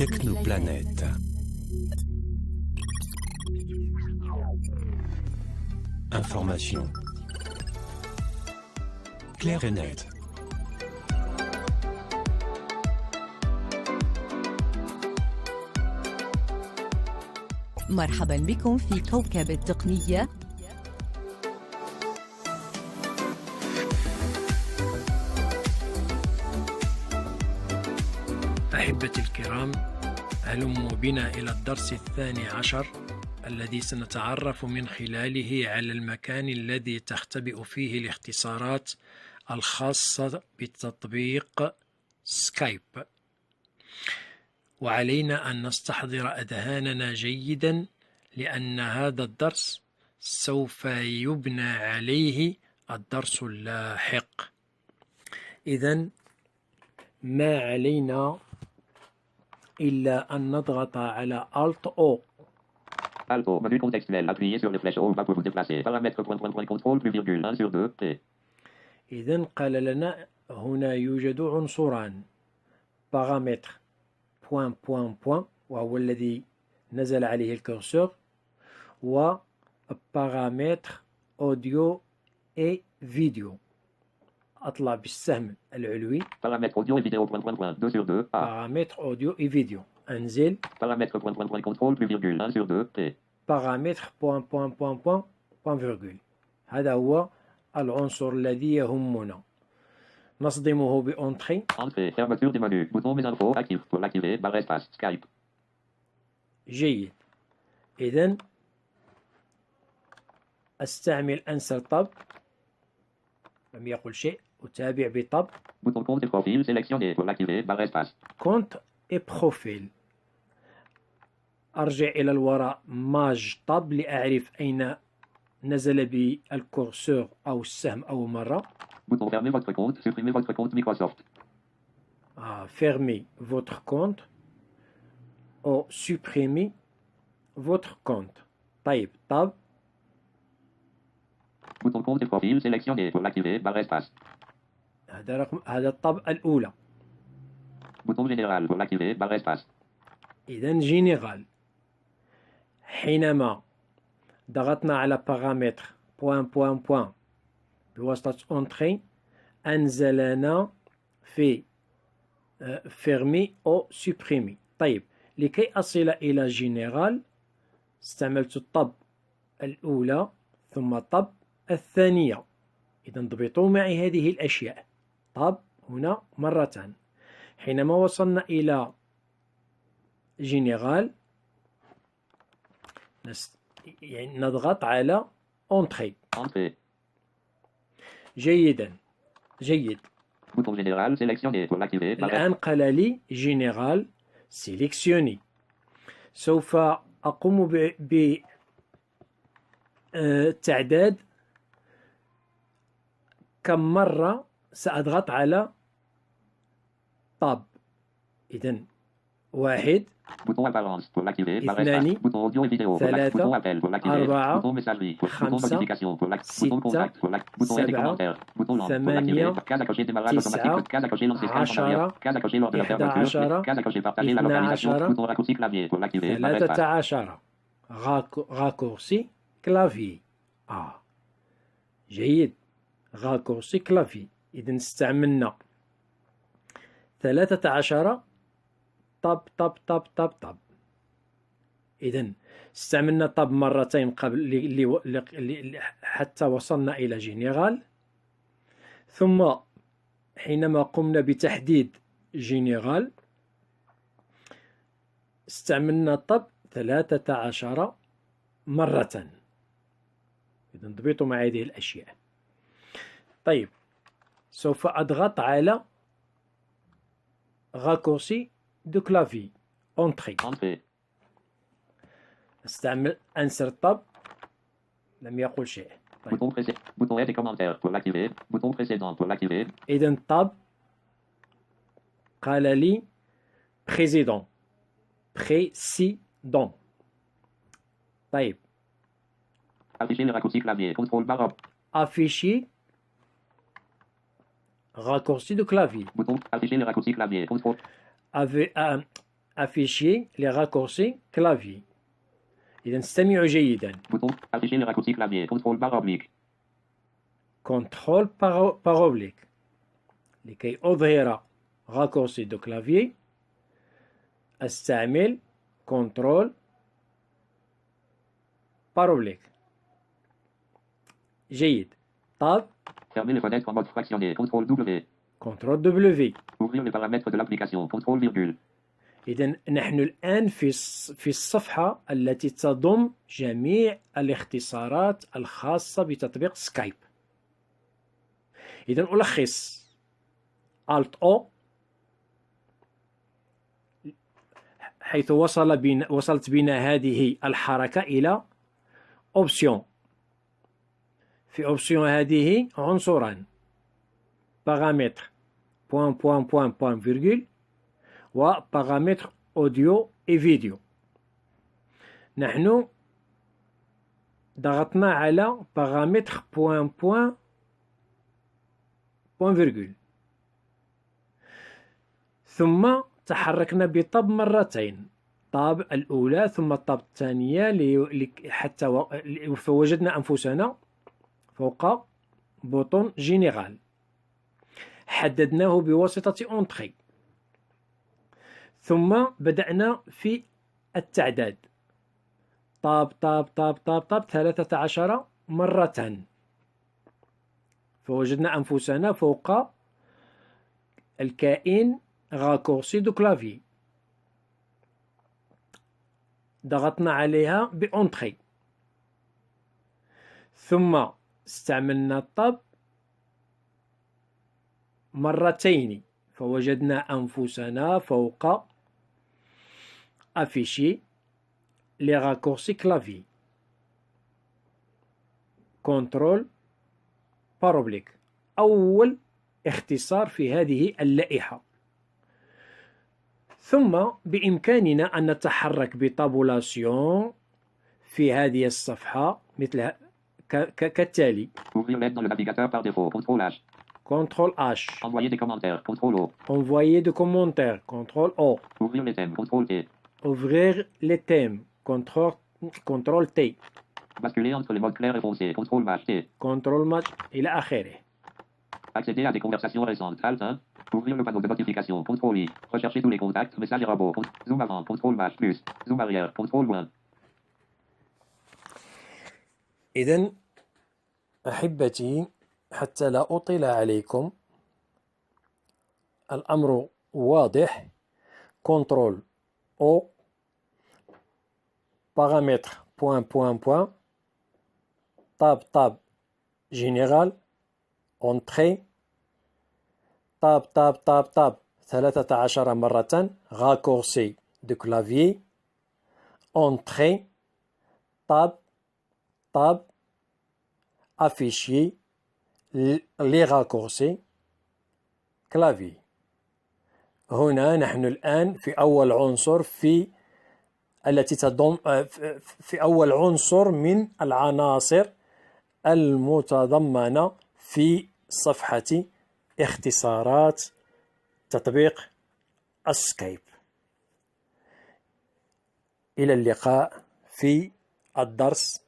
Technoplanète. Information claire et nette. مرحبا بكم في كوكب التقنية. أحبتي الكرام، هلموا بنا إلى الدرس 12 الذي سنتعرف من خلاله على المكان الذي تختبئ فيه الاختصارات الخاصة بتطبيق سكايب. وعلينا أن نستحضر أذهاننا جيدا لأن هذا الدرس سوف يبنى عليه الدرس اللاحق. إذن ما علينا إلا أن نضغط على Alt O. Alt O, menu contextuel, appuyez sur le flèche haut bas pour vous déplacer. Paramètres, contrôle, plus virgule, 1 sur 2, T. إذن قال لنا هنا يوجد عنصران، paramètre point وهو الذي نزل عليه الكورسور، و paramètre audio et vidéo. أطلع بالسهم العلوي Paramètres audio et vidéo, 2 sur 2, A. paramètre audio et vidéo. أنزل Paramètres, contrôle, plus virgule, 1 sur 2, T. paramètre point virgule. هذا هو العنصر الذي يهمنا. نصدمه بأنتري. Entrée, fermeture du menu, bouton mes infos, actif, pour l'activer, barre espace, Skype. جيد. إذن أستعمل أنسر طب، لم يقل شيء، أتابع بطب. Bouton compte et profil, sélectionné, pour l'activer, barre espace. كونت et بروفيل. أرجع إلى الوراء ماج طب لأعرف أين نزل بالكورسور أو السهم أول مرة. Bouton fermer votre compte, supprimer votre compte Microsoft. Fermez votre compte ou supprimez votre compte. طيب طب. Bouton compte et profil, sélectionné, pour l'activer, barre espace. هذا الطب الأولى. Bouton général, pour l'activer, barre espace. إذن جينيرال. حينما ضغطنا على بارامتر point بواسطة انتري أنزلنا في فيرمي أو سوبريمي. طيب لكي أصل إلى جينيرال استعملت الطب الأولى ثم الطب الثانية. إذا انضبطوا معي هذه الأشياء. طب هنا مرتان. حينما وصلنا إلى جينيرال يعني نضغط على انتري. جيدا، جيد. Bouton général, sélectionné, pour l'activer, barre الآن قال لي جينيرال سيليكسيوني. سوف أقوم بتعداد كم مرة سأضغط على طب. إذن 1 Bouton apparence, pour l'activer, barre اثنان espace. Bouton audio et vidéo, pour l'activer. Bouton appel, pour l'activer. أربعة Bouton messagerie, bouton خمسة notification, pour l'activer. Bouton contact, pour l'activer. Bouton aide et سبعة commentaires. Bouton lampe, pour ثمانية l'activer. Case à cocher démarrage تسعة automatique. Case à cocher lancer scan en عشرة arrière. Case à cocher lors de la إحدى fermeture. عشرة Case à cocher partager la اثنا localisation. عشر Bouton raccourci clavier, pour l'activer, barre espace. 13 راكورسي كلافي. جيد، راكورسي كلافي. إذن استعملنا 13 طب. إذن استعملنا طب مرتين قبل حتى وصلنا إلى جينيرال، ثم حينما قمنا بتحديد جينيرال استعملنا طب 13 مرة. إذن انضبطوا مع هذه الأشياء. طيب سوف أضغط على راكورسي دو كلافي انتري. استعمل أنسر طب، لم يقل شيء. طيب. Bouton aide et commentaires, pour l'activer. Bouton précédent, pour l'activer. إذن طب قال لي précédent. طيب Afficher le raccourci clavier. Contrôle barre. afficher raccourci de clavier. Bouton. Afficher le raccourci clavier. Contrôle. afficher les raccourcis clavier. إذا استمعوا جيدا. Bouton. Afficher les raccourcis clavier. Contrôle barre oblique. contrôle par oblique. لكي أظهر raccourci de clavier أستعمل contrôle par oblique. جيد. طاب. Fermer les fenêtres en mode fractionné. Contrôle W. contrôle W. Ouvrir les paramètres de l'application. Contrôle virgule. إذا نحن الآن في الصفحة التي تضم جميع الاختصارات الخاصة بتطبيق سكايب. إذا ألخص Alt O حيث وصلت بنا هذه الحركة إلى أوبسيون. في أوبسيون هذه عنصران بارامتر بوان فيرغول وبارامتر أوديو إي فيديو. نحن ضغطنا على بارامتر بوان فيرغول ثم تحركنا بطاب مرتين، طاب الأولى ثم الطاب الثانية حتى فوجدنا أنفسنا فوق بوطون جينيرال حددناه بواسطة أونتري، ثم بدأنا في التعداد طاب 13 مرة، فوجدنا أنفسنا فوق الكائن raccourci de clavier. ضغطنا عليها بأونتري ثم استعملنا الطاب مرتين فوجدنا أنفسنا فوق afficher les raccourcis clavier. contrôle par oblique أول اختصار في هذه اللائحة. ثم بإمكاننا أن نتحرك بطابولاسيون في هذه الصفحة مثل كالتالي. Ouvrir l'aide dans le navigateur par défaut. Contrôle H. contrôle H. Envoyer des commentaires. Contrôle O. envoyer des commentaires. contrôle O. Ouvrir les thèmes. Contrôle T. ouvrir les thèmes. contrôle T. Basculer entre les modes clairs et foncés. Contrôle Maj T. contrôle Maj إلى آخره. Accéder à des conversations récentes. Alt 1. Ouvrir le panneau de notification. Contrôle I. Rechercher tous les contacts. Messages et robots. Zoom avant. Contrôle Maj plus. Zoom arrière. Contrôle loin. إذن أحبتي حتى لا أطيل عليكم الأمر واضح. contrôle O paramètre point tab général entrée tab 13 مرة raccourci de clavier entrée tab afficher les raccourcis clavier. هنا نحن الآن في أول عنصر التي تضم في أول عنصر من العناصر المتضمنة في صفحة اختصارات تطبيق السكايب. إلى اللقاء في الدرس